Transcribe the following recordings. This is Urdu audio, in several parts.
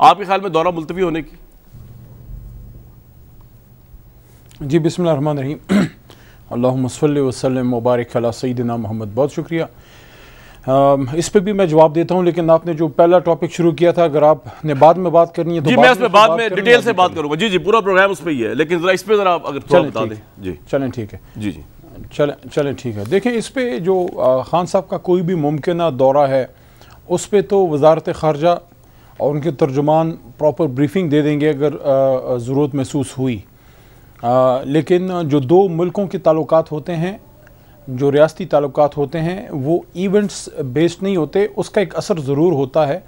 آپ کے خیال میں دورہ ملتوی ہونے کی؟ جی بسم اللہ الرحمن الرحیم، اللہم صلی وسلم مبارک علی سیدنا محمد. بہت شکریہ. اس پہ بھی میں جواب دیتا ہوں، لیکن آپ نے جو پہلا ٹاپک شروع کیا تھا، اگر آپ نے بعد میں بات کرنی ہے تو جی میں اس میں بعد میں ڈیٹیل سے بات کروں گا. جی پورا پروگرام اس پہ ہی ہے، لیکن ذرا اس پہ ذرا اگر تھوڑا بتا دیں. جی چلیں ٹھیک ہے. جی چلیں ٹھیک ہے. دیکھیں اس پہ جو خان صاحب کا کوئی بھی ممکنہ دورہ ہے، اس پہ تو وزارت خارجہ اور ان کے ترجمان پراپر بریفنگ دے دیں گے اگر ضرورت محسوس ہوئی. لیکن جو دو ملکوں کے تعلقات ہوتے ہیں، جو ریاستی تعلقات ہوتے ہیں، وہ ایونٹس بیسڈ نہیں ہوتے، اس کا ایک اثر ضرور ہوتا ہے.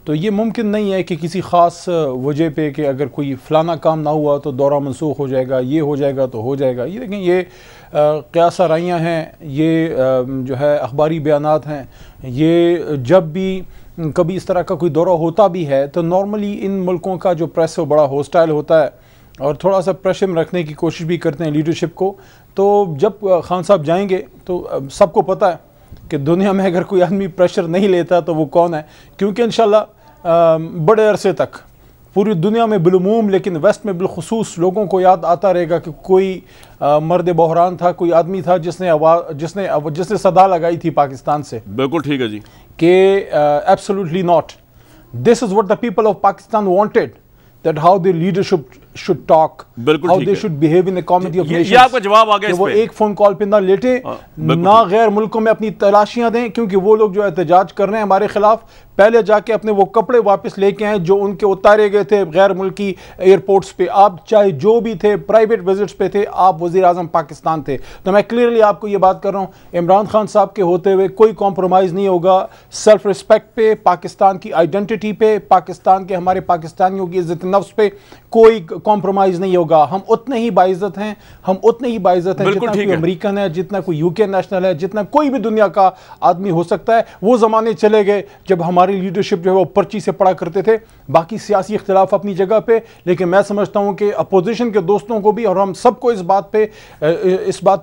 تو یہ ممکن نہیں ہے کہ کسی خاص وجہ پہ کہ اگر کوئی فلانا کام نہ ہوا تو دورہ منسوخ ہو جائے گا، یہ ہو جائے گا تو ہو جائے گا. یہ دیکھیں، یہ قیاس آرائیاں ہیں، یہ جو ہے اخباری بیانات ہیں. یہ جب بھی کبھی اس طرح کا کوئی دورہ ہوتا بھی ہے تو نارملی ان ملکوں کا جو پریس ہے وہ بڑا ہوسٹائل ہوتا ہے اور تھوڑا سا پریشر میں رکھنے کی کوشش بھی کرتے ہیں لیڈرشپ کو. تو جب خان صاحب جائیں گے تو سب کو پتہ ہے کہ دنیا میں اگر کوئی آدمی پریشر نہیں لیتا تو وہ کون ہے، کیونکہ انشاءاللہ بڑے عرصے تک پوری دنیا میں بالعموم لیکن ویسٹ میں بالخصوص لوگوں کو یاد آتا رہے گا کہ کوئی مرد بحران تھا، کوئی آدمی تھا جس نے صدا لگائی تھی پاکستان سے. بالکل ٹھیک ہے جی، کہ absolutely not. This is what the people of Pakistan wanted, that how the leadership should talk, how they should behave in the community of nations. یہ آپ کا جواب آ گیا اس پہ. وہ ایک فون کال پہ نہ لیٹے، نہ غیر ملکوں میں اپنی تلاشیاں دیں، کیونکہ وہ لوگ جو احتجاج کر رہے ہیں ہمارے خلاف، پہلے جا کے اپنے وہ کپڑے واپس لے کے آئیں جو ان کے اتارے گئے تھے غیر ملکی ایئرپورٹس پہ. آپ چاہے جو بھی تھے، پرائیویٹ وزٹس پہ تھے، آپ وزیر اعظم پاکستان تھے. تو میں کلیئرلی آپ کو یہ بات کر رہا ہوں، عمران خان صاحب کے ہوتے ہوئے کوئی کمپرومائز نہیں ہوگا سیلف رسپیکٹ پہ، پاکستان کی آئیڈینٹی پہ، پاکستان کے ہمارے پاکستانیوں کی عزت نفس پہ کوئی کمپرومائز نہیں ہوگا. ہم اتنے ہی باعزت ہیں، جتنا کوئی امریکن ہے، جتنا کوئی یو کے نیشنل ہے، جتنا کوئی بھی دنیا کا آدمی ہو سکتا ہے. وہ زمانے چلے گئے جب ہماری لیڈرشپ جو ہے وہ پرچی سے پڑھا کرتے تھے. باقی سیاسی اختلاف اپنی جگہ پہ، لیکن میں سمجھتا ہوں کہ اپوزیشن کے دوستوں کو بھی اور ہم سب کو اس بات پہ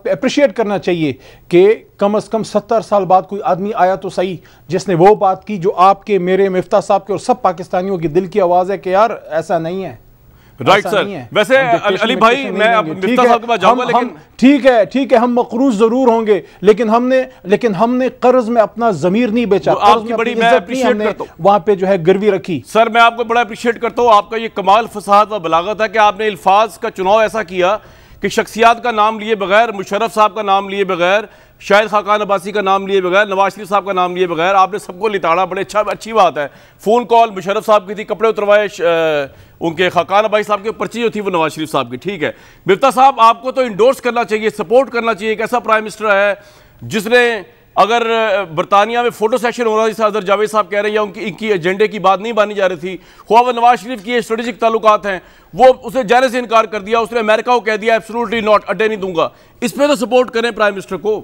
اپریشیٹ کرنا چاہیے کہ کم از کم 70 سال بعد کوئی آدمی آیا تو صحیح جس نے وہ بات کی جو آپ کے، میرے، مفتاح صاحب کے اور سب پاکستانیوں کی دل کی آواز ہے کہ یار ایسا نہیں ہے. Right sir. ویسے علی بھائی میں مفتاح صاحب کے پاس جاؤں گا، لیکن ٹھیک ہے ہم مقروض ضرور ہوں گے، لیکن ہم نے قرض میں اپنا ضمیر نہیں بیچا. آپ کی بڑی میں اپریشیٹ کرتا ہوں، وہاں پہ جو ہے گروی رکھی. سر میں آپ کو بڑا اپریشیٹ کرتا ہوں. آپ کا یہ کمال فصاحت و بلاغت ہے کہ آپ نے الفاظ کا چناؤ ایسا کیا کہ شخصیات کا نام لیے بغیر، مشرف صاحب کا نام لیے بغیر، شاہد خاقان عباسی کا نام لیے بغیر، نواز شریف صاحب کا نام لیے بغیر آپ نے سب کو لتاڑا. بڑے اچھی بات ہے. فون کال مشرف صاحب کی تھی، کپڑے اتروائے ان کے خاقان عباسی صاحب کی، پرچی جو تھی وہ نواز شریف صاحب کی. ٹھیک ہے مفتاح صاحب، آپ کو تو انڈورس کرنا چاہیے، سپورٹ کرنا چاہیے. ایک ایسا پرائم منسٹر ہے جس نے اگر برطانیہ میں فوٹو سیشن ہو رہا تھا، جیسے حضرت جاوید صاحب کہہ رہے ہیں، یا ان کی ایجنڈے کی بات نہیں مانی جا رہی تھی، خواہ وہ نواز شریف کی اسٹریٹجک تعلقات ہیں، وہ اسے جانے سے انکار کر دیا. اس نے امریکہ کو کہہ دیا ایبسولوٹلی ناٹ، اڈے نہیں دوں گا. اس پہ تو سپورٹ کریں پرائم منسٹر کو،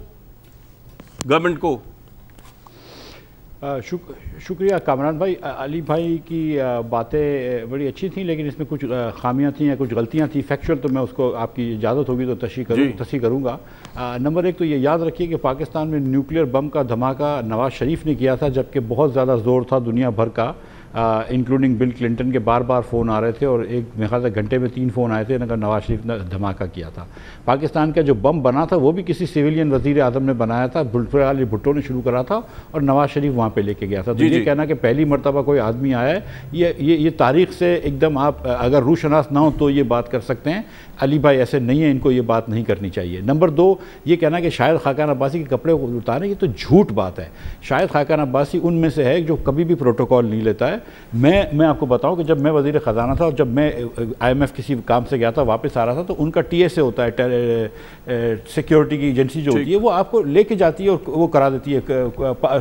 گورنمنٹ کو. شکریہ کامران بھائی. علی بھائی کی باتیں بڑی اچھی تھیں، لیکن اس میں کچھ خامیاں تھیں یا کچھ غلطیاں تھیں فیکچول. تو میں اس کو آپ کی اجازت ہوگی تو تصحیح کروں گا. نمبر ایک تو یہ یاد رکھیے کہ پاکستان میں نیوکلیئر بم کا دھماکہ نواز شریف نے کیا تھا، جبکہ بہت زیادہ زور تھا دنیا بھر کا، انکلوڈنگ بل کلنٹن کے بار فون آ رہے تھے، اور میرے خیال سے گھنٹے میں 3 فون آئے تھے اگر نواز شریف نے دھماکہ کیا تھا. پاکستان کا جو بم بنا تھا وہ بھی کسی سیویلین وزیر اعظم نے بنایا تھا، علی بھٹو نے شروع کرا تھا اور نواز شریف وہاں پہ لے کے گیا تھا. تو یہ کہنا کہ پہلی مرتبہ کوئی آدمی آیا ہے، یہ تاریخ سے ایک دم آپ اگر روح شناس نہ ہو تو یہ بات کر سکتے ہیں. علی بھائی ایسے نہیں ہیں، ان کو یہ بات نہیں کرنی چاہیے. نمبر 2 یہ کہنا کہ شاہد خاقان عباسی کے کپڑے کو اتاریں، یہ تو جھوٹ بات ہے. شاہد خاقان عباسی ان میں سے ہے جو کبھی بھی پروٹوکول نہیں لیتا ہے. میں آپ کو بتاؤں کہ جب میں وزیر خزانہ تھا اور جب میں IMF کسی کام سے گیا تھا، واپس آ رہا تھا، تو ان کا TSA ہوتا ہے، سیکیورٹی کی ایجنسی جو ہوتی ہے، وہ آپ کو لے کے جاتی ہے اور وہ کرا دیتی ہے،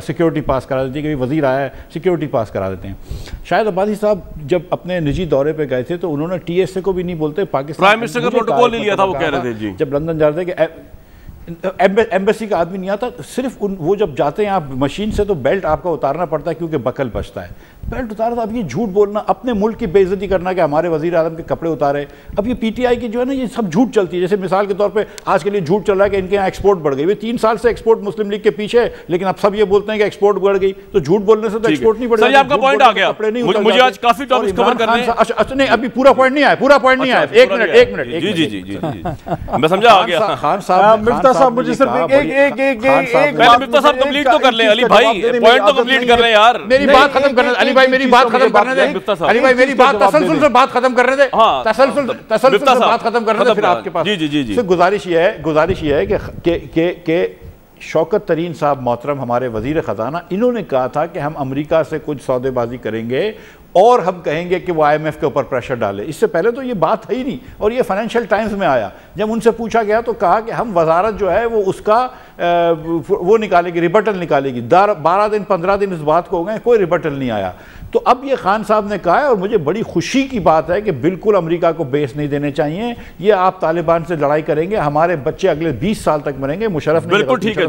سیکیورٹی پاس کرا دیتی ہے کہ وزیر آیا ہے، سیکیورٹی پاس کرا دیتے ہیں. شاہد عباسی صاحب جب اپنے نجی دورے پہ گئے تھے تو انہوں نے TSA کو بھی نہیں بولتے، پاکستان پرائم منسٹر کا پروٹوکول نہیں لیا تھا، وہ کہہ رہے تھے جی جب لندن جا رہے تھے کہ ایمبیسی کا آدمی نہیں آتا, صرف وہ جب جاتے ہیں آپ مشین سے تو بیلٹ آپ کا اتارنا پڑتا ہے کیونکہ بکل بچتا ہے, بیلٹ اتارا. اب یہ جھوٹ بولنا, اپنے ملک کی بے عزتی کرنا کہ ہمارے وزیر اعظم کے کپڑے اتارے. اب یہ پی ٹی آئی کی جو ہے نا یہ سب جھوٹ چلتی ہے. جیسے مثال کے طور پہ آج کے لیے جھوٹ چل رہا ہے کہ ان کے یہاں ایکسپورٹ بڑھ گئی. 3 سال سے ایکسپورٹ مسلم لیگ کے پیچھے ہے, لیکن اب سب یہ بولتے ہیں کہ ایکسپورٹ بڑھ گئی. تو جھوٹ بولنے سے تو ایکسپورٹ نہیں بڑھے. آپ کا پوائنٹ آ گیا, مجھے آج کافی ٹاپکس کور کرنے ہیں. اچھا نہیں, ابھی پورا پوائنٹ نہیں آیا, پورا پوائنٹ نہیں آیا. ایک منٹ. جی جی جی میں سمجھا آ گیا. خان صاحب, مفتاح صاحب مجھے صرف ایک مفتاح صاحب کمپلیٹ تو کر لیں. علی بھائی پوائنٹ تو کمپلیٹ کر لیں یار. میری بات ختم کرنے, علی بھائی میری بات ختم کرنے دیں. علی بھائی میری بات تسلسل سے بات ختم کرنے دیں. تسلسل سے بات ختم کرنے دیں پھر آپ کے پاس. جی گزارش یہ ہے کہ شوکت ترین صاحب محترم ہمارے وزیر خزانہ, انہوں نے کہا تھا کہ ہم امریکہ سے کچھ سودے بازی کریں گے اور ہم کہیں گے کہ وہ آئی ایم ایف کے اوپر پریشر ڈالے. اس سے پہلے تو یہ بات ہے ہی نہیں, اور یہ فائنینشیل ٹائمز میں آیا. جب ان سے پوچھا گیا تو کہا کہ ہم وزارت جو ہے وہ اس کا وہ نکالے گی, ریبٹل نکالے گی. 12 دن 15 دن اس بات کو ہو گئے, کوئی ریبٹل نہیں آیا. تو اب یہ خان صاحب نے کہا ہے, اور مجھے بڑی خوشی کی بات ہے کہ بالکل امریکہ کو بیس نہیں دینے چاہیے. یہ آپ طالبان سے لڑائی کریں گے, ہمارے بچے اگلے 20 سال تک مریں گے. مشرف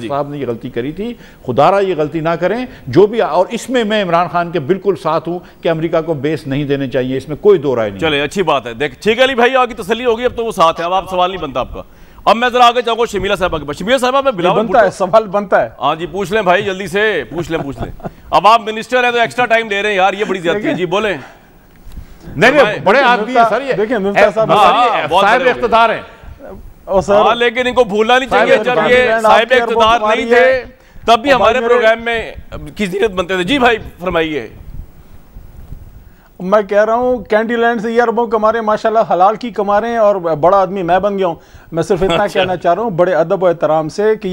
صاحب نے یہ غلطی کری تھی, خدا را یہ غلطی نہ کریں جو بھی. اور اس میں عمران خان کے بالکل ساتھ ہوں کہ امریکہ کو بیس نہیں دینے چاہیے, اس میں کوئی دو رائے نہیں. چلے اچھی بات ہے. دیکھ ٹھیک ہے علی بھائی, آپ کی تسلی ہوگی, اب تو وہ ساتھ ہے, اب آپ سوال نہیں بنتا آپ کا. اب میں ذرا آگے چاہوں گا شمیلہ صاحبہ کے پاس. شمیلہ صاحبہ میں بلاول بنتا ہے, سوال بنتا ہے. ہاں جی پوچھ لیں بھائی, جلدی سے پوچھ لیں. اب آپ منسٹر ہیں تو ایکسٹرا ٹائم دے رہے ہیں یار, یہ بڑی زیادتی ہے. جی بولیں. نہیں بڑے آدمی ہیں سر, یہ دیکھیں مفتاح صاحب صاحب اقتدار ہیں, ہاں لیکن ان کو بھولنا نہیں چاہیے. جب یہ صاحب اقتدار نہیں تھے تب بھی ہمارے پروگرام میں کی زینت بنتے تھے. جی بھائی فرمائیے. میں کہہ رہا ہوں کینڈی لینڈ سے یہ اربوں کما رہے ہیں, ماشاءاللہ حلال کی کما رہے ہیں, اور بڑا آدمی میں بن گیا ہوں. میں صرف اتنا کہنا چاہ رہا ہوں بڑے ادب و احترام سے کہ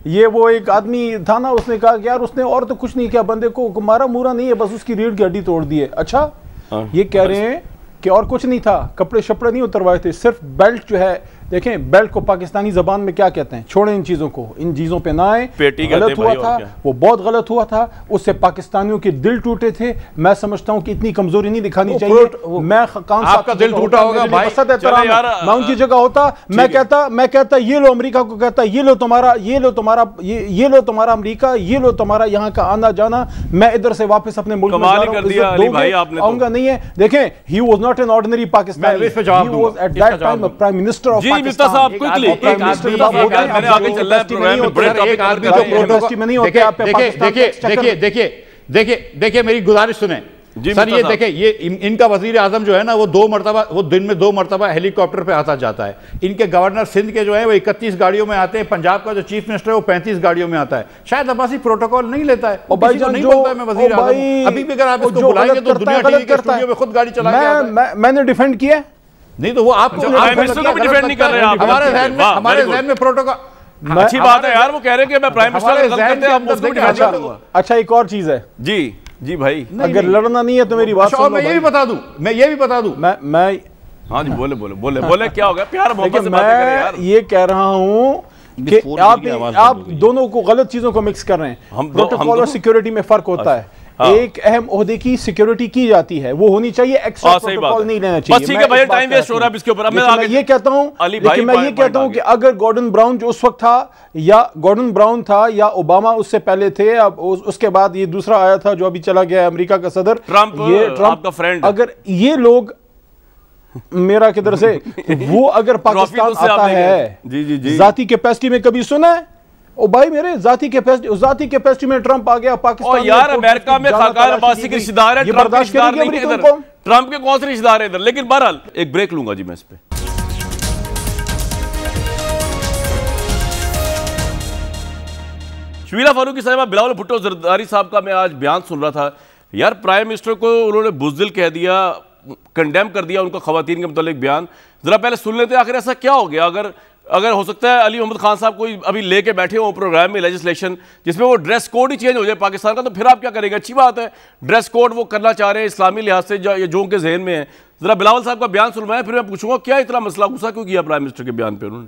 یہ وہ ایک آدمی تھا نا, اس نے کہا کہ یار اس نے اور تو کچھ نہیں کیا, بندے کو مارا مورا نہیں ہے, بس اس کی ریڑھ کی ہڈی توڑ دی ہے. اچھا یہ کہہ رہے ہیں کہ اور کچھ نہیں تھا, کپڑے شپڑے نہیں اتروائے تھے, صرف بیلٹ جو ہے. دیکھیں بیلٹ کو پاکستانی زبان میں کیا کہتے ہیں, چھوڑیں ان چیزوں کو, ان چیزوں پہ نہ آئیں. غلط ہوا تھا, وہ بہت غلط ہوا تھا, اس سے پاکستانیوں کے دل ٹوٹے تھے. میں سمجھتا ہوں کہ اتنی کمزوری نہیں دکھانی چاہیے. میں خان صاحب کا دل ٹوٹا ہوگا بھائی, میں ان کی جگہ ہوتا, میں کہتا یہ لو امریکہ کو کہتا یہ لو تمہارا امریکہ, یہ لو تمہارا یہاں کا آنا جانا, میں ادھر سے واپس اپنے ملک میں آؤں گا. نہیں ہے دیکھیں, he was not an ordinary Pakistani, he was at that time a prime minister of Pakistan. صاحب کوئکلی ایک آدمی میں نے آگے چل رہا ہے پروگرام میں بڑے ٹاپک. دیکھیں میری گزارش سنیں سر, یہ دیکھیں یہ ان کا وزیر اعظم جو ہے نا وہ دن میں 2 مرتبہ ہیلی کاپٹر پہ آتا جاتا ہے. ان کے گورنر سندھ کے جو ہے وہ 31 گاڑیوں میں آتے ہیں. پنجاب کا جو چیف منسٹر ہے وہ 35 گاڑیوں میں آتا ہے. شاید عباسی پروٹوکول نہیں لیتا ہے, کسی کو نہیں بولتا ہے میں وزیر اعظم ہوں. ابھی بھی اگر آپ اس کو بلائیں گے تو دنیا ٹی وی کے اسٹوڈیو میں خود گاڑی چلا کے آتا ہے. میں نے ڈیفینڈ کیا نہیں تو وہ آپ کو ڈیفینڈ نہیں کر رہے ہیں. ہمارے ذہن میں پروٹوکول اچھی بات ہے یار, وہ کہہ رہے ہیں کہ میں پرائم منسٹر. اچھا ایک اور چیز ہے. جی بھائی اگر لڑنا نہیں ہے تو میری بات سنو. میں یہ بھی بتا دوں میں ہاں جی بولے کیا ہوگا, پیار محبت سے باتیں کریں یار. یہ کہہ رہا ہوں کہ آپ دونوں کو غلط چیزوں کو مکس کر رہے ہیں. پروٹوکول اور سیکیورٹی میں فرق ہوتا ہے. ایک اہم عہدے کی سیکیورٹی کی جاتی ہے, وہ ہونی چاہیے, ایکسٹرا پروٹوکول نہیں لینا چاہیے. بس ٹھیک ہے بھائی, ٹائم ویسٹ ہو رہا ہے اس کے اوپر. میں یہ کہتا ہوں کہ اگر گورڈن براؤن جو اس وقت تھا, یا گورڈن براؤن تھا یا اوباما اس سے پہلے تھے, اب اس کے بعد یہ دوسرا آیا تھا جو ابھی چلا گیا ہے امریکہ کا صدر ٹرمپ کا فرینڈ, اگر یہ لوگ میرا کدھر سے وہ اگر پاکستان آتا ہے ذاتی کیپیسٹی میں کبھی سنا ہے؟ او بھائی میرے ذاتی کیپیسٹی میں ٹرمپ آ گیا پاکستان. یار امریکہ میں خاقان عباسی کے رشتہ دار ہیں, ٹرمپ کے رشتہ دار نہیں ہیں ادھر. ٹرمپ کے کون سے رشتہ دار ہیں ادھر؟ لیکن بہرحال ایک بریک لوں گا جی میں اس پہ. شمیلہ فاروقی صاحبہ, بلاول بھٹو زرداری صاحب کا میں آج بیان سن رہا تھا یار. پرائم منسٹر کو انہوں نے بزدل کہہ دیا, کنڈیم کر دیا ان کا خواتین کے متعلق بیان. ذرا پہلے سن لیتے آخر ایسا کیا ہو گیا. اگر ہو سکتا ہے علی محمد خان صاحب کوئی ابھی لے کے بیٹھے ہوں پروگرام میں لیجسلیشن جس میں وہ ڈریس کوڈ ہی چینج ہو جائے پاکستان کا, تو پھر آپ کیا کریں گے؟ اچھی بات ہے, ڈریس کوڈ وہ کرنا چاہ رہے ہیں اسلامی لحاظ سے جو ان کے ذہن میں ہے. ذرا بلاول صاحب کا بیان سنوائیں, پھر میں پوچھوں گا کیا اتنا مسئلہ غصہ کیوں کیا پرائم منسٹر کے بیان پہ انہوں نے.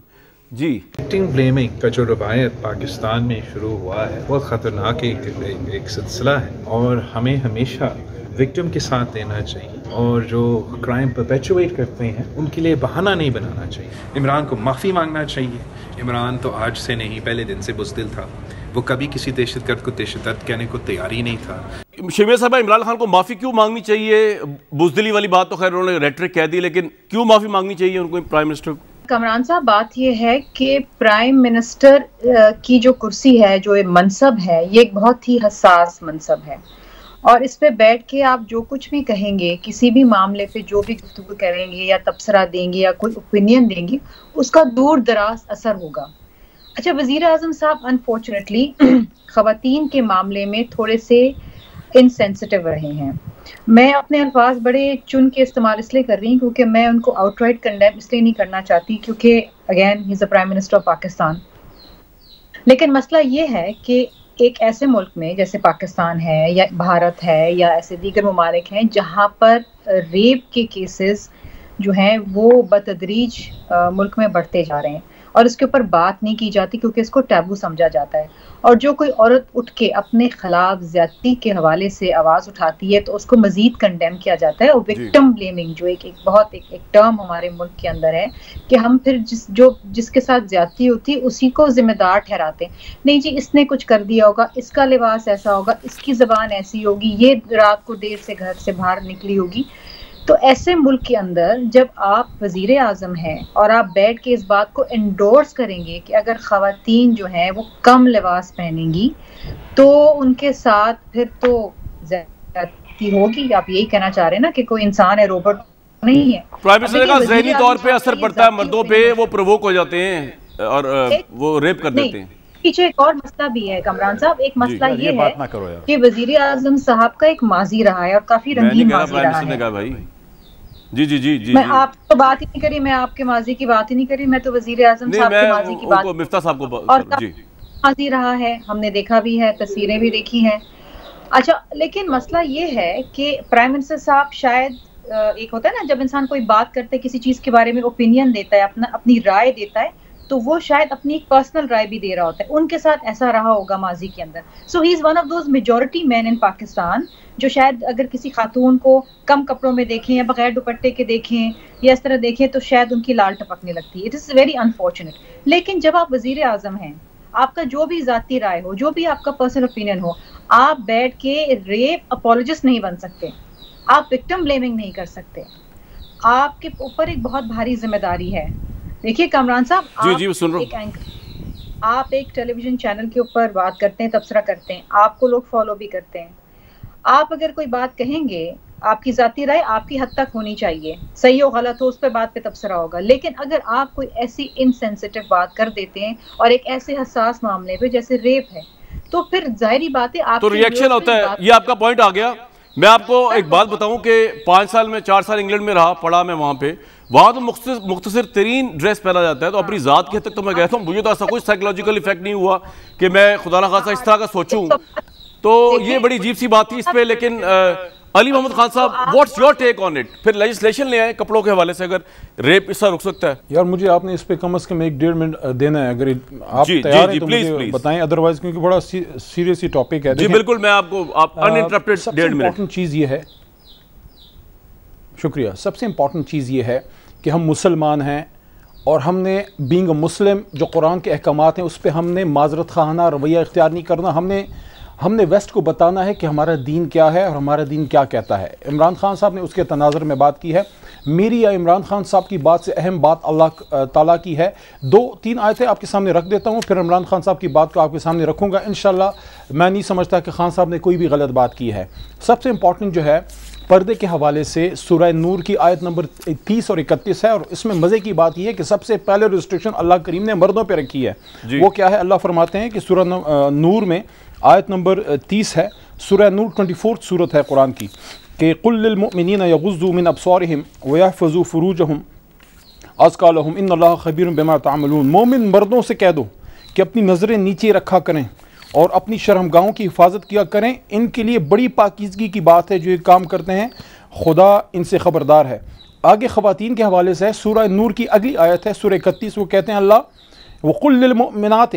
جی وکٹم بلیمنگ کا جو روایت پاکستان میں شروع ہوا ہے بہت خطرناک ایک سلسلہ ہے, اور ہمیں ہمیشہ وکٹم کے ساتھ دینا چاہیے، اور جو کرائم پرپیچویٹ کرتے ہیں ان کے لیے بہانہ نہیں بنانا چاہیے. عمران کو معافی مانگنا چاہیے. عمران تو آج سے نہیں، پہلے دن سے بزدل تھا. وہ کبھی کسی دہشت گرد کو دہشت گرد کہنے کو تیار ہی نہیں تھا. شمیر صاحب، عمران خان کو معافی کیوں مانگنی چاہیے؟ بزدلی والی بات تو خیر انہوں نے ریٹرک کہہ دی، لیکن کیوں معافی مانگنی چاہیے ان کو پرائم منسٹر کو؟ کامران صاحب، بات یہ ہے کہ پرائم منسٹر کی جو کرسی ہے، جو منصب ہے، یہ ایک بہت ہی حساس منصب ہے، اور اس پہ بیٹھ کے آپ جو کچھ بھی کہیں گے، کسی بھی معاملے پہ جو بھی گفتگو کریں گے یا تبصرہ دیں گے یا کوئی اوپینین دیں گے، اس کا دور دراز اثر ہوگا. اچھا، وزیر اعظم صاحب انفارچونیٹلی خواتین کے معاملے میں تھوڑے سے انسینسٹیو رہے ہیں. میں اپنے الفاظ بڑے چن کے استعمال اس لیے کر رہی ہوں کیونکہ میں ان کو آؤٹ رائٹ کنڈیم اس لیے نہیں کرنا چاہتی، کیونکہ again he is a prime minister of Pakistan. لیکن مسئلہ یہ ہے کہ ایک ایسے ملک میں جیسے پاکستان ہے یا بھارت ہے یا ایسے دیگر ممالک ہیں جہاں پر ریپ کے کیسز جو ہیں وہ بتدریج ملک میں بڑھتے جا رہے ہیں، اور اس کے اوپر بات نہیں کی جاتی کیونکہ اس کو ٹیبو سمجھا جاتا ہے. اور جو کوئی عورت اٹھ کے اپنے خلاف زیادتی کے حوالے سے آواز اٹھاتی ہے تو اس کو مزید کنڈیم کیا جاتا ہے. اور وکٹم بلیمنگ جو ایک ٹرم ہمارے ملک کے اندر ہے کہ ہم پھر جس کے ساتھ زیادتی ہوتی اسی کو ذمہ دار ٹھہراتے ہیں. نہیں جی، اس نے کچھ کر دیا ہوگا، اس کا لباس ایسا ہوگا، اس کی زبان ایسی ہوگی، یہ رات کو دیر سے گھر سے باہر نکلی ہوگی. تو ایسے ملک کے اندر جب آپ وزیر اعظم ہیں اور آپ بیٹھ کے اس بات کو انڈورس کریں گے کہ اگر خواتین جو ہیں وہ کم لباس پہنیں گی تو ان کے ساتھ پھر تو زیادتی ہوگی. آپ یہی کہنا چاہ رہے ہیں نا کہ کوئی انسان ہے، روبوٹ نہیں ہے. پرائم منسٹر نے کہا ذہنی طور پہ اثر پڑتا ہے مردوں پہ، وہ پرووک ہو جاتے ہیں اور وہ ریپ کر دیتے ہیں. پیچھے ایک اور مسئلہ بھی ہے کامران صاحب. ایک مسئلہ یہ ہے کہ وزیر اعظم صاحب کا ایک ماضی رہا ہے اور کافی رنگین ماضی رہا ہے. جی جی جی جی، میں آپ تو بات ہی نہیں کری، میں آپ کے ماضی کی بات ہی نہیں کری، میں تو وزیر اعظم صاحب کے ماضی کی بات، مفتاح صاحب کو اور ماضی رہا ہے، ہم نے دیکھا بھی ہے، تصویریں بھی دیکھی ہیں. اچھا، لیکن مسئلہ یہ ہے کہ پرائم منسٹر صاحب شاید ایک ہوتا ہے نا جب انسان کوئی بات کرتے کسی چیز کے بارے میں اوپینین دیتا ہے، اپنی رائے دیتا ہے، تو وہ شاید اپنی ایک پرسنل رائے بھی دے رہا ہوتا ہے. ان کے ساتھ ایسا رہا ہوگا ماضی کے اندر. So he is one of those majority men in Pakistan جو شاید اگر کسی خاتون کو کم کپڑوں میں دیکھیں یا بغیر دوپٹے کے دیکھیں یا اس طرح دیکھیں تو شاید ان کی لال ٹپکنے لگتی ہے. It is very unfortunate. لیکن جب آپ وزیر اعظم ہیں، آپ کا جو بھی ذاتی رائے ہو، جو بھی آپ کا پرسنل اوپینین ہو، آپ بیٹھ کے ریپ اپولوجسٹ نہیں بن سکتے، آپ وکٹم بلیمنگ نہیں کر سکتے. آپ کے اوپر ایک بہت بھاری ذمہ داری ہے. دیکھیے کامران صاحب، آپ ایک ٹیلی ویژن چینل کے اوپر بات کرتے ہیں، تبصرہ کرتے ہیں، آپ کو لوگ فالو بھی کرتے ہیں. آپ اگر کوئی بات کہیں گے، آپ کی ذاتی رائے آپ کی حد تک ہونی چاہیے، صحیح ہو غلط ہو اس پہ بات پہ تبصرہ ہوگا. لیکن اگر آپ کوئی ایسی انسینسٹیو بات کر دیتے ہیں اور ایک ایسے حساس معاملے پہ جیسے ریپ ہے، تو پھر ظاہری بات ہے آپ تو ریئیکشن ہوتا ہے. یہ آپ کا پوائنٹ آ گیا. میں آپ کو ایک بات بتاؤں کہ 5 سال میں 4 سال انگلینڈ میں رہا پڑھا میں وہاں تو مختصر ترین ڈریس پہنا جاتا ہے. تو اپنی ذات کی حد تک تو میں کہتا ہوں مجھے تو ایسا کوئی سائیکولوجیکل ایفیکٹ نہیں ہوا کہ میں خدا نہ خاصہ اس طرح کا سوچوں. تو یہ بڑی عجیب سی بات تھی اس پہ. لیکن علی محمد خان صاحب، what's your take on it? پھر لیجسلیشن لے آئے کپڑوں کے حوالے سے، اگر ریپ اس طرح رک سکتا ہے. یار مجھے آپ نے اس پہ کم از کم 1-1.5 منٹ دینا ہے، اگر آپ تیار ہیں تو مجھے بتائیں، ادروائز کیونکہ بڑا سیریس ہی ٹاپک ہے. جی بالکل، میں آپ کو انٹرپٹیڈ 1.5 منٹ. امپورٹنٹ چیز یہ ہے، شکریہ، سب سے امپورٹنٹ چیز یہ ہے کہ ہم مسلمان ہیں اور ہم نے بینگ اے مسلم جو قرآن کے احکامات ہیں اس پہ ہم نے معذرت خواہانہ رویہ اختیار نہیں کرنا. ہم نے ویسٹ کو بتانا ہے کہ ہمارا دین کیا ہے اور ہمارا دین کیا کہتا ہے. عمران خان صاحب نے اس کے تناظر میں بات کی ہے. میری یا عمران خان صاحب کی بات سے اہم بات اللہ تعالیٰ کی ہے. 2-3 آیتیں آپ کے سامنے رکھ دیتا ہوں، پھر عمران خان صاحب کی بات کو آپ کے سامنے رکھوں گا. انشاءاللہ میں نہیں سمجھتا کہ خان صاحب نے کوئی بھی غلط بات کی ہے. سب سے امپورٹنٹ جو ہے پردے کے حوالے سے سورہ نور کی آیت نمبر 30 اور 31 ہے، اور اس میں مزے کی بات یہ ہے کہ سب سے پہلے ریسٹرکشن اللہ کریم نے مردوں پہ رکھی ہے. وہ کیا ہے؟ اللہ فرماتے ہیں کہ سورہ نور میں آیت نمبر 30 ہے، سورہ نور 24 سورت ہے قرآن کی، کہ قُلْ لِلْمُؤْمِنِينَ يَغُضُّوا مِنْ أَبْصَارِهِمْ وَيَحْفَظُوا فُرُوجَهُمْ أَزْكَىٰ لَهُمْ إِنَّ اللَّهَ خَبِيرٌ بِمَا تَعْمَلُونَ. مومن مردوں سے کہہ دو کہ اپنی نظریں نیچے رکھا کریں اور اپنی شرمگاہوں کی حفاظت کیا کریں، ان کے لیے بڑی پاکیزگی کی بات ہے جو یہ کام کرتے ہیں، خدا ان سے خبردار ہے. آگے خواتین کے حوالے سے سورہ نور کی اگلی آیت ہے سورہ 31، وہ کہتے ہیں اللہ وَقُلْ لِلْمُؤْمِنَاتِ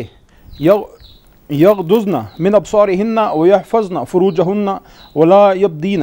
يَغْضُضْنَ مِنْ أَبْصَارِهِنَّ وَيَحْفَظْنَ فُرُوجَهُنَّ وَلَا يَبْدِينَ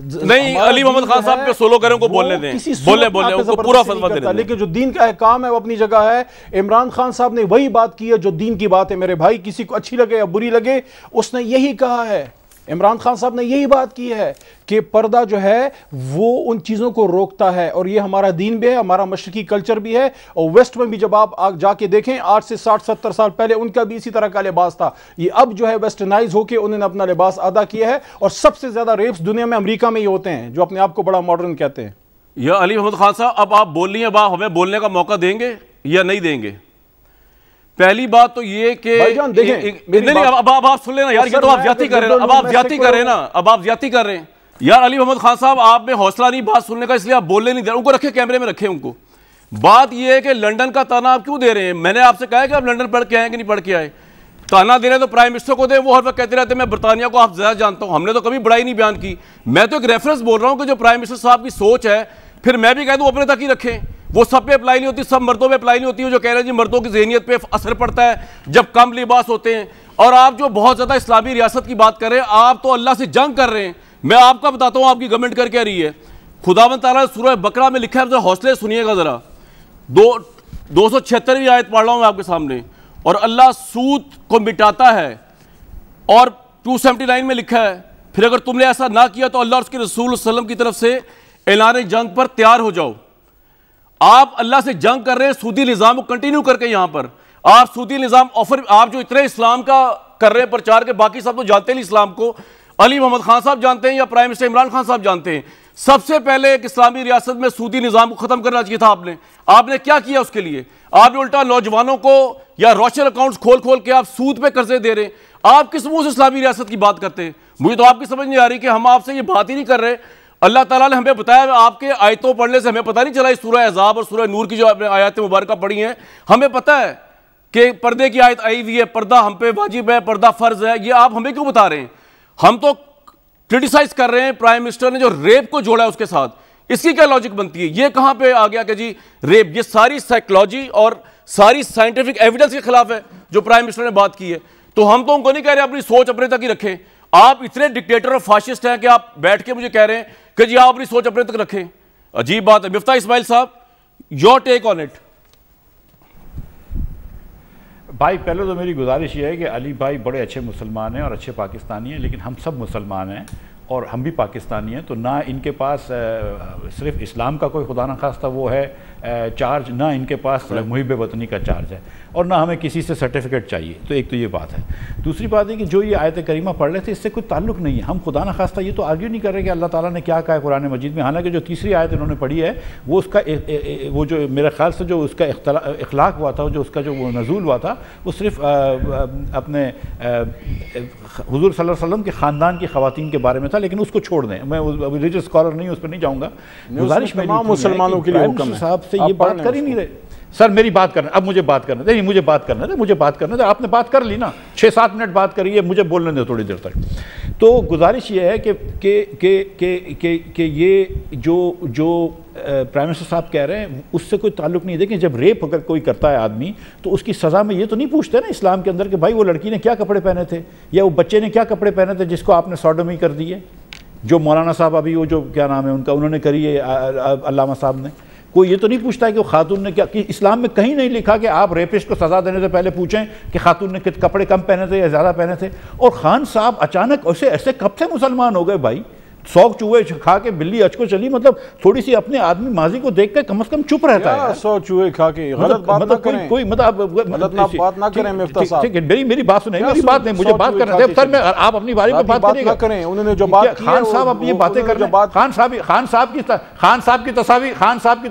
نہیں علی محمد خان صاحب کے سولو کریں کو بولنے دیں، بولنے ان کو پورا فتویٰ دے دیں. لیکن جو دین کا احکام ہے وہ اپنی جگہ ہے. عمران خان صاحب نے وہی بات کی ہے جو دین کی بات ہے میرے بھائی، کسی کو اچھی لگے یا بری لگے اس نے یہی کہا ہے. عمران خان صاحب نے یہی بات کی ہے کہ پردہ جو ہے وہ ان چیزوں کو روکتا ہے، اور یہ ہمارا دین بھی ہے، ہمارا مشرقی کلچر بھی ہے. اور ویسٹ میں بھی جب آپ جا کے دیکھیں 8 سے 60-70 سال پہلے ان کا بھی اسی طرح کا لباس تھا. یہ اب جو ہے ویسٹرنائز ہو کے انہوں نے اپنا لباس ادا کیا ہے. اور سب سے زیادہ ریپس دنیا میں امریکہ میں ہی ہوتے ہیں جو اپنے آپ کو بڑا ماڈرن کہتے ہیں. یا علی محمد خان صاحب اب آپ بول رہی ہیں، اب آپ ہمیں بولنے کا موقع دیں گے یا نہیں دیں گے؟ پہلی بات تو یہ کہ نہیں اب آپ سن لینا یار، یہ تو آپ زیادتی کر رہے ہیں. اب آپ زیادتی کر رہے ہیں نا، اب آپ زیادتی کر رہے ہیں یار. علی محمد خان صاحب آپ میں حوصلہ نہیں بات سننے کا، اس لیے آپ بولنے نہیں دے رہے. ان کو رکھے کیمرے میں رکھے ان کو. بات یہ ہے کہ لنڈن کا تانا آپ کیوں دے رہے ہیں؟ میں نے آپ سے کہا ہے کہ آپ لنڈن پڑھ کے آئے کہ نہیں پڑھ کے آئے. تانا دے رہے ہیں تو پرائم منسٹر کو دیں، وہ ہر وقت کہتے رہتے ہیں میں برطانیہ کو آپ زیادہ جانتا ہوں. ہم نے تو کبھی بڑائی نہیں بیان کی. میں تو ایک ریفرنس بول رہا ہوں کہ جو پرائم منسٹر صاحب کی سوچ ہے، پھر میں بھی کہہ دوں اپنے تک ہی رکھیں. وہ سب پہ اپلائی نہیں ہوتی، سب مردوں پہ اپلائی نہیں ہوتی. جو کہہ رہے ہیں جی مردوں کی ذہنیت پہ اثر پڑتا ہے جب کم لباس ہوتے ہیں. اور آپ جو بہت زیادہ اسلامی ریاست کی بات کر رہے ہیں، آپ تو اللہ سے جنگ کر رہے ہیں. میں آپ کا بتاتا ہوں آپ کی گورنمنٹ کر کے رہی ہے. خداوند تعالیٰ نے سورہ بقرہ میں لکھا ہے، ذرا حوصلے سنیے گا ذرا. 276ویں آیت پڑھ رہا ہوں میں آپ کے سامنے. اور اللہ سود کو مٹاتا ہے. اور 279 میں لکھا ہے پھر اگر تم نے ایسا نہ کیا تو اللہ اور اس کے رسول صلی اللہ علیہ وسلم کی طرف سے اعلان جنگ پر تیار ہو جاؤ. آپ اللہ سے جنگ کر رہے ہیں سودی نظام کو کنٹینیو کر کے. یہاں پر آپ سودی نظام آپ جو اتنے اسلام کا کر رہے ہیں پرچار کے، باقی سب تو جانتے نہیں اسلام کو. علی محمد خان صاحب جانتے ہیں یا پرائم منسٹر عمران خان صاحب جانتے ہیں؟ سب سے پہلے ایک اسلامی ریاست میں سودی نظام کو ختم کرنا چاہیے تھا. آپ نے کیا کیا اس کے لیے؟ آپ نے الٹا نوجوانوں کو یا روشن اکاؤنٹس کھول کے آپ سود پہ قرضے دے رہے ہیں. آپ کس منہ سے اسلامی ریاست کی بات کرتے ہیں؟ مجھے تو آپ کی سمجھ نہیں آ رہی کہ ہم آپ سے یہ بات ہی نہیں کر رہے. اللہ تعالیٰ نے ہمیں بتایا، آپ کے آیتوں پڑھنے سے ہمیں پتہ نہیں چلا. اس سورہ احزاب اور سورہ نور کی جو آپ نے آیات مبارکہ پڑھی ہیں، ہمیں پتہ ہے کہ پردے کی آیت آئی ہوئی ہے، پردہ ہم پہ واجب ہے، پردہ فرض ہے. یہ آپ ہمیں کیوں بتا رہے ہیں؟ ہم تو کرٹیسائز کر رہے ہیں پرائم منسٹر نے جو ریپ کو جوڑا ہے اس کے ساتھ. اس کی کیا لاجک بنتی ہے؟ یہ کہاں پہ آ گیا کہ جی ریپ؟ یہ ساری سائیکلوجی اور ساری سائنٹیفک ایویڈنس کے خلاف ہے جو پرائم منسٹر نے بات کی ہے. تو ہم تو ان کو نہیں کہہ رہے اپنی سوچ اپنے تک ہی رکھیں. آپ اتنے ڈکٹیٹر اور فاشسٹ ہیں کہ آپ بیٹھ کے مجھے کہہ رہے ہیں کہ جی آپ اپنی سوچ اپنے تک رکھیں. عجیب بات ہے. مفتاح اسماعیل صاحب، یور ٹیک آن اٹ. بھائی پہلے تو میری گزارش یہ ہے کہ علی بھائی بڑے اچھے مسلمان ہیں اور اچھے پاکستانی ہیں، لیکن ہم سب مسلمان ہیں اور ہم بھی پاکستانی ہیں. تو نہ ان کے پاس صرف اسلام کا کوئی خدا نخواستہ وہ ہے چارج، نہ ان کے پاس محب وطنی کا چارج ہے، اور نہ ہمیں کسی سے سرٹیفکیٹ چاہیے. تو ایک تو یہ بات ہے. دوسری بات ہے کہ جو یہ آیت کریمہ پڑھ رہے تھے اس سے کوئی تعلق نہیں ہے. ہم خدا نخواستہ یہ تو آرگیو نہیں کر رہے کہ اللہ تعالیٰ نے کیا کہا ہے قرآن مجید میں. حالانکہ جو تیسری آیت انہوں نے پڑھی ہے وہ اس کا وہ جو میرے خیال سے جو اس کا اخلاق ہوا تھا، جو اس کا جو وہ نزول ہوا تھا، وہ صرف اپنے حضور صلی اللہ علیہ وسلم کے خاندان کی خواتین کے بارے میں تھا. لیکن اس کو چھوڑ دیں، میں ریلیجس اسکالر نہیں، اس پہ نہیں جاؤں گا. گزارش میں تمام مسلمانوں کے لیے حکم ہے. صاحب سے یہ بات کر ہی نہیں رہے. سر میری بات کرنا، اب مجھے بات کرنا دے، مجھے بات کرنا دے. آپ نے بات کر لی نا، 6-7 منٹ بات کری ہے، مجھے بولنے دے تھوڑی دیر تک. تو گزارش یہ ہے کہ یہ جو پرائم منسٹر صاحب کہہ رہے ہیں اس سے کوئی تعلق نہیں. دیکھیں جب ریپ اگر کوئی کرتا ہے آدمی تو اس کی سزا میں یہ تو نہیں پوچھتے نا اسلام کے اندر کہ بھائی وہ لڑکی نے کیا کپڑے پہنے تھے یا وہ بچے نے کیا کپڑے پہنے تھے جس کو آپ نے سوڈومی کر دی ہے. جو مولانا صاحب ابھی وہ جو کیا نام ہے ان کا، انہوں نے کری ہے علامہ صاحب نے. کوئی یہ تو نہیں پوچھتا ہے کہ وہ خاتون نے کیا. کہ اسلام میں کہیں نہیں لکھا کہ آپ ریپسٹ کو سزا دینے سے پہلے پوچھیں کہ خاتون نے کپڑے کم پہنے تھے یا زیادہ پہنے تھے. اور خان صاحب اچانک ایسے کب سے مسلمان ہو گئے بھائی؟ 100 چوہے کھا کے بلی اچ کو چلی. مطلب تھوڑی سی اپنے آدمی ماضی کو دیکھ کے کم از کم چپ رہتا ہے. 100 چوہے کھا کے غلط بات نہ کریں. کوئی مطلب بات نہ کریں مفتاح صاحب. میری بات سنیں، میری بات نہیں، مجھے بات کرنے دیں. سر میں آپ اپنی باری پہ بات کریے گا. انہوں نے جو بات کی خان صاحب اب یہ باتیں کر رہے ہیں. خان صاحب کی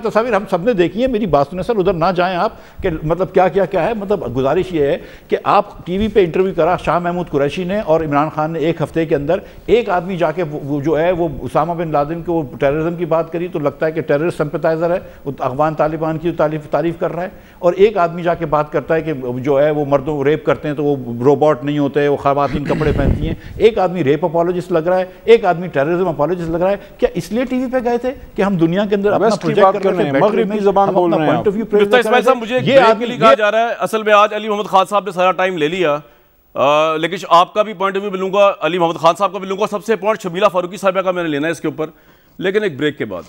تصاویر ہم سب نے دیکھی ہے. میری بات سنیں سر، ادھر نہ جائیں آپ کہ مطلب کیا ہے. مطلب گزارش یہ ہے کہ آپ ٹی وی پہ انٹرویو کرا شاہ محمود قریشی نے اور عمران خان نے ایک ہفتے کے اندر. ایک آدمی جا کے جو ہے وہ اسامہ بن لادن کو ٹیررزم کی بات کری تو لگتا ہے کہ ٹیررسٹ سمپتائزر ہے، وہ افغان طالبان کی تعریف کر رہا ہے. اور ایک آدمی جا کے بات کرتا ہے کہ جو ہے وہ مردوں کو ریپ کرتے ہیں تو وہ روبوٹ نہیں ہوتے، وہ خواتین کپڑے پہنتی ہیں. ایک آدمی ریپ اپولوجسٹ لگ رہا ہے، ایک آدمی ٹیررزم اپولوجسٹ لگ رہا ہے. کیا اس لیے ٹی وی پہ گئے تھے کہ ہم دنیا کے اندر اپنا پروجیکٹ کر رہے ہیں، مغرب کی زبان بول رہے ہیں. مجھے یہ کہا جا رہا ہے اصل میں آج علی محمد خان صاحب نے سارا ٹائم لے لیا لیکن آپ کا بھی پوائنٹ آف ویو ملوں گا, علی محمد خان صاحب کا بھی لوں گا, سب سے پوائنٹ شبیلہ فاروقی صاحبہ کا میں نے لینا ہے اس کے اوپر, لیکن ایک بریک کے بعد.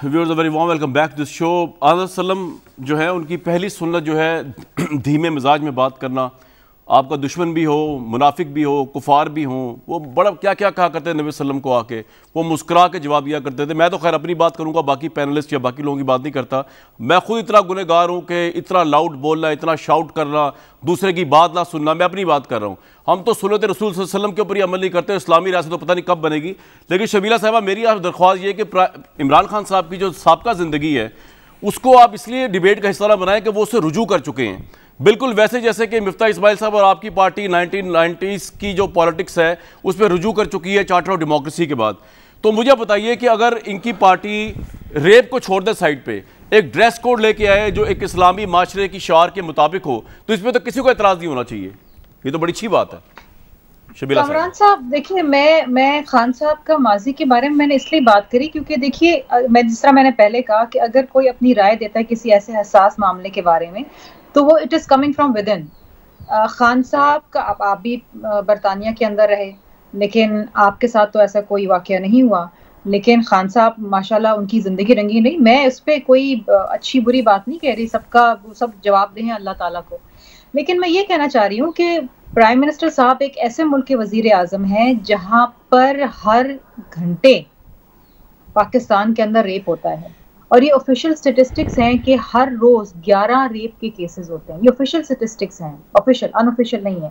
Viewers very warm welcome back to this show. آقا وسلم جو ہے ان کی پہلی سنت جو ہے دھیمے مزاج میں بات کرنا. آپ کا دشمن بھی ہو, منافق بھی ہو, کفار بھی ہوں, وہ بڑا کیا کیا کہا کرتے ہیں نبی صلی اللہ علیہ وسلم کو آ کے, وہ مسکرا کے جواب دیا کرتے تھے. میں تو خیر اپنی بات کروں گا, باقی پینلسٹ یا باقی لوگوں کی بات نہیں کرتا. میں خود اتنا گنہگار ہوں کہ اتنا لاؤڈ بولنا, اتنا شاؤٹ کرنا, دوسرے کی بات نہ سننا. میں اپنی بات کر رہا ہوں. ہم تو سنت رسول صلی اللہ علیہ وسلم کے اوپر ہی عمل نہیں کرتے. اسلامی ریاست تو پتہ نہیں کب بنے گی. لیکن شبیلہ صاحبہ میری آپ درخواست یہ ہے کہ عمران خان صاحب کی جو سابقہ زندگی ہے اس کو آپ اس لیے ڈیبیٹ کا حصہ نہ بنائیں کہ وہ اس سے رجوع کر چکے ہیں, بالکل ویسے جیسے کہ مفتاح اسماعیل صاحب اور آپ کی پارٹی 1990s کی جو پالیٹکس ہے اس پہ رجوع کر چکی ہے چارٹر آف ڈیموکریسی کے بعد. تو مجھے بتائیے کہ اگر ان کی پارٹی ریپ کو چھوڑ دے سائڈ پہ, ایک ڈریس کوڈ لے کے آئے جو ایک اسلامی معاشرے کی شعار کے مطابق ہو, تو اس پہ تو کسی کو اعتراض نہیں ہونا چاہیے. یہ تو بڑی اچھی بات ہے. کامران صاحب دیکھیے, میں خان صاحب کا ماضی کے بارے میں نے اس لیے بات کری کیونکہ دیکھیے میں جس طرح میں نے پہلے کہا کہ اگر کوئی اپنی رائے دیتا ہے کسی ایسے حساس معاملے کے بارے میں تو وہ it is coming from with in. Khan صاحب کا آپ بھی برطانیہ کے اندر رہے, لیکن آپ کے ساتھ تو ایسا کوئی واقعہ نہیں ہوا. لیکن خان صاحب ماشاءاللہ ان کی زندگی رنگی نہیں. میں اس پہ کوئی اچھی بری بات نہیں کہہ رہی, سب جواب دیں اللہ تعالیٰ کو. لیکن میں یہ کہنا چاہ رہی ہوں کہ پرائم منسٹر صاحب ایک ایسے ملک کے وزیر اعظم ہیں جہاں پر ہر گھنٹے پاکستان کے اندر ریپ ہوتا ہے, اور یہ آفیشیل سٹیٹسٹکس ہیں کہ ہر روز 11 ریپ کے کیسز ہوتے ہیں. یہ آفیشیل سٹیٹسٹکس ہیں, آفیشیل, ان آفیشیل نہیں ہے.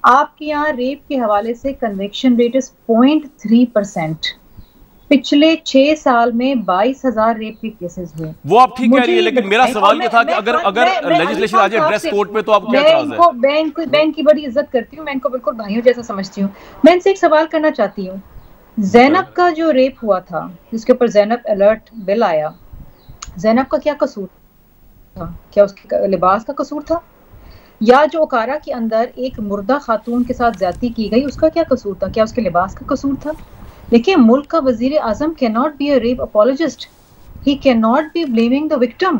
آپ کے یہاں ریپ کے حوالے سے کنوکشن ریٹ از 0.3%. پچھلے 6 سال میں 22,000 ریپ کے کیسز ہوئے. وہ آپ ٹھیک کہہ رہی ہے, لیکن میرا سوال یہ تھا کہ اگر لیجسلیشن آ جائے ڈریس کوڈ پہ تو آپ کیا اعتراض ہے؟ میں ان کی بڑی عزت کرتی ہوں, میں ان کو بالکل بھائیوں جیسا سمجھتی ہوں. میں ان سے ایک سوال کرنا چاہتی ہوں. زینب کا جو ریپ ہوا تھا جس کے اوپر زینب الرٹ بل آیا, زینب کا کیا قصور تھا؟ کیا اس کے لباس کا قصور تھا؟ یا جو اوکارا کے اندر ایک مردہ خاتون کے ساتھ زیادتی کی گئی اس کا کیا قصور تھا؟ کیا اس کے لباس کا قصور تھا؟ دیکھیں, ملک کا وزیر اعظم کی not be a rape apologist, he can not be blaming the victim.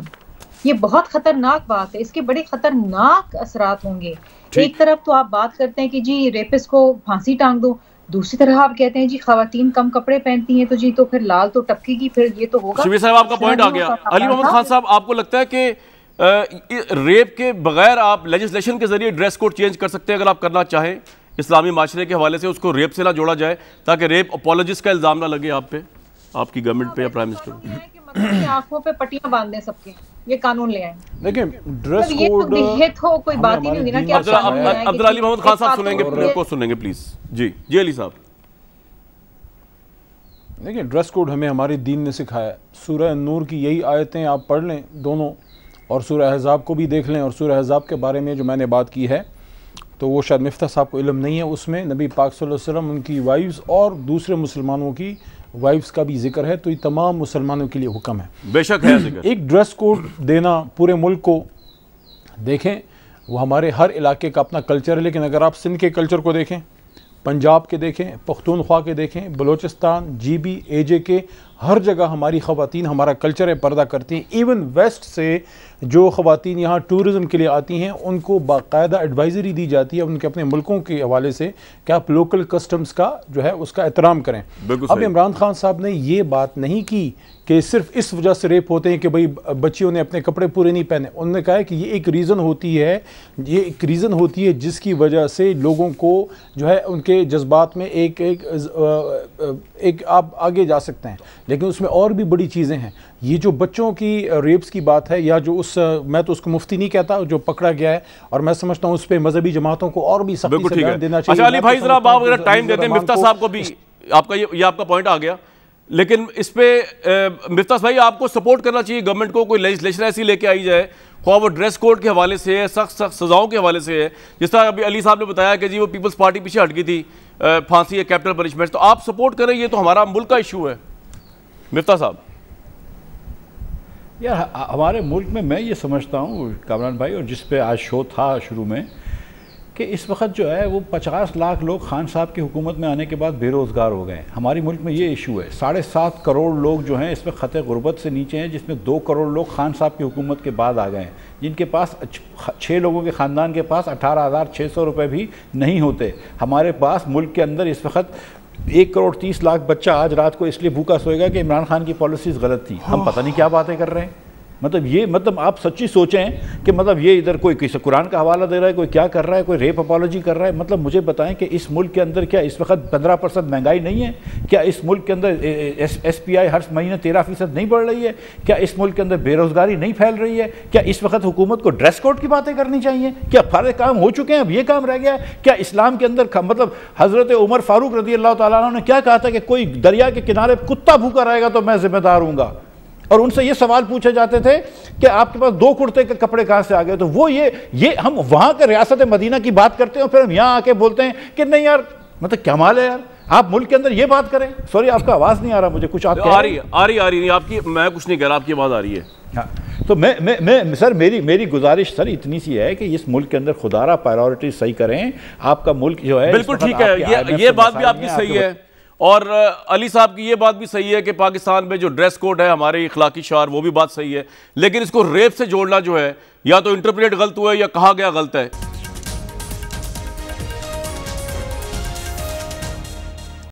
یہ بہت خطرناک بات ہے, اس کے بڑے خطرناک اثرات ہوں گے. ایک طرف تو آپ بات کرتے ہیں کہ جی ریپسٹ کو پھانسی ٹانگ دو, دوسری طرح آپ کہتے ہیں جی خواتین کم کپڑے پہنتی ہیں تو جی تو پھر لال تو ٹپکے گی, پھر یہ تو ہوگا. شبیر صاحب آپ کا پوائنٹ آ گیا. علی محمد خان صاحب, آپ کو لگتا ہے کہ ریپ کے بغیر آپ لیجسلیشن کے ذریعے ڈریس کوڈ چینج کر سکتے ہیں اگر آپ کرنا چاہیں, اسلامی معاشرے کے حوالے سے اس کو ریپ سے نہ جوڑا جائے تاکہ ریپ اپولوجسٹ کا الزام نہ لگے آپ پہ, آپ کی گورنمنٹ پہ یا پرائم منسٹر؟ آنکھوں پہ پٹیاں باندھ دیں سب کے, یہ قانون لے آئیں. دیکھیں ڈریس کوڈ یہ تو کوئی بات ہی نہیں ہوگی نا کہ عبدالعلی محمد خان صاحب سنیں گے, میرے کو سنیں گے پلیز. جی علی صاحب. دیکھیں ڈریس کوڈ ہمیں ہمارے دین نے سکھایا ہے. سورہ نور کی یہی آیتیں آپ پڑھ لیں دونوں, اور سورہ احزاب کو بھی دیکھ لیں. اور سورہ احزاب کے بارے میں جو میں نے بات کی ہے تو وہ شاید مفتاح صاحب کو علم نہیں ہے, اس میں نبی پاک صلی اللہ علیہ وسلم, ان کی وائفز اور دوسرے مسلمانوں کی وائفز کا بھی ذکر ہے. تو یہ تمام مسلمانوں کے لیے حکم ہے. بے شک ہے ذکر. ایک ڈریس کوڈ دینا پورے ملک کو, دیکھیں وہ ہمارے ہر علاقے کا اپنا کلچر ہے, لیکن اگر آپ سندھ کے کلچر کو دیکھیں, پنجاب کے دیکھیں, پختونخوا کے دیکھیں, بلوچستان, جی بی, اے جے کے, ہر جگہ ہماری خواتین ہمارا کلچر ہے پردہ کرتی ہیں. ایون ویسٹ سے جو خواتین یہاں ٹورزم کے لیے آتی ہیں ان کو باقاعدہ ایڈوائزری دی جاتی ہے ان کے اپنے ملکوں کے حوالے سے کہ آپ لوکل کسٹمز کا جو ہے اس کا احترام کریں. اب عمران خان صاحب نے یہ بات نہیں کی کہ صرف اس وجہ سے ریپ ہوتے ہیں کہ بھئی بچیوں نے اپنے کپڑے پورے نہیں پہنے. انہوں نے کہا ہے کہ یہ ایک ریزن ہوتی ہے, یہ ایک ریزن ہوتی ہے جس کی وجہ سے لوگوں کو جو ہے ان کے جذبات میں ایک آپ آگے جا سکتے ہیں. لیکن اس میں اور بھی بڑی چیزیں ہیں. یہ جو بچوں کی ریپس کی بات ہے, یا جو میں تو اس کو مفتی نہیں کہتا, جو پکڑا گیا ہے, اور میں سمجھتا ہوں اس پہ مذہبی جماعتوں کو اور بھی سختی سے بیان دینا چاہیے. اچھا علی بھائی ذرا آپ اگر ٹائم دیتے ہیں مفتاح صاحب کو بھی, آپ کا یہ آپ کا پوائنٹ آ گیا, لیکن اس پہ مفتاح بھائی آپ کو سپورٹ کرنا چاہیے گورنمنٹ کو, کوئی لیجسلیشن ایسی لے کے آئی جائے, خواہ وہ ڈریس کوڈ کے حوالے سے ہے, سخت سزاؤں کے حوالے سے ہے, جس طرح ابھی علی صاحب نے بتایا کہ جی وہ پیپلز پارٹی پیچھے ہٹ گئی تھی, پھانسی ہے کیپٹل پنشمنٹ, تو آپ سپورٹ کریں, یہ تو ہمارا ملک کا ایشو ہے. مفتاح صاحب. یار ہمارے ملک میں یہ سمجھتا ہوں کامران بھائی, اور جس پہ آج شو تھا شروع میں, کہ اس وقت جو ہے وہ 50 لاکھ لوگ خان صاحب کی حکومت میں آنے کے بعد بے روزگار ہو گئے ہیں. ہماری ملک میں یہ ایشو ہے. 7.5 کروڑ لوگ جو ہیں اس میں خط غربت سے نیچے ہیں، جس میں 2 کروڑ لوگ خان صاحب کی حکومت کے بعد آ گئے ہیں، جن کے پاس 6 لوگوں کے خاندان کے پاس 18,600 روپے بھی نہیں ہوتے. ہمارے پاس ملک کے اندر اس وقت 1 کروڑ 30 لاکھ بچہ آج رات کو اس لیے بھوکا سوئے گا کہ عمران خان کی پالیسیز غلط تھی. ہم پتہ نہیں کیا باتیں کر رہے ہیں. مطلب آپ سچی سوچیں کہ مطلب یہ ادھر کوئی کسی قرآن کا حوالہ دے رہا ہے، کوئی کیا کر رہا ہے، کوئی ریپ اپالوجی کر رہا ہے. مطلب مجھے بتائیں کہ اس ملک کے اندر کیا اس وقت 15% مہنگائی نہیں ہے؟ کیا اس ملک کے اندر ایس پی آئی ہر مہینے 13% نہیں بڑھ رہی ہے؟ کیا اس ملک کے اندر بے روزگاری نہیں پھیل رہی ہے؟ کیا اس وقت حکومت کو ڈریس کوڈ کی باتیں کرنی چاہیے؟ کیا سارے کام ہو چکے ہیں، اب یہ کام رہ گیا ہے؟ کیا اسلام کے اندر مطلب حضرت عمر فاروق رضی اللہ تعالیٰ عنہ نے کیا کہا تھا کہ کوئی دریا کے کنارے کتا بھوکا رہے گا تو میں ذمہ دار ہوں گا؟ اور ان سے یہ سوال پوچھے جاتے تھے کہ آپ کے پاس 2 کرتے کے کپڑے کہاں سے آ گئے؟ تو وہ یہ ہم وہاں کے ریاست مدینہ کی بات کرتے ہیں اور پھر ہم یہاں آ کے بولتے ہیں کہ نہیں یار مطلب کیا مال ہے یار، آپ ملک کے اندر یہ بات کریں. سوری آپ کا آواز نہیں آ رہا مجھے، کچھ آپ آ رہی نہیں آپ کی، میں کچھ نہیں کہہ رہا، آپ کی آواز آ رہی ہے. ہاں تو میں سر میری گزارش سر اتنی سی ہے کہ اس ملک کے اندر خدا را پرائیورٹی صحیح کریں. آپ کا ملک جو ہے بالکل ٹھیک ہے، یہ بات بھی آپ کی صحیح ہے، اور علی صاحب کی یہ بات بھی صحیح ہے کہ پاکستان میں جو ڈریس کوڈ ہے ہمارے اخلاقی شعار، وہ بھی بات صحیح ہے، لیکن اس کو ریپ سے جوڑنا جو ہے یا تو انٹرپریٹ غلط ہوا ہے یا کہا گیا غلط ہے.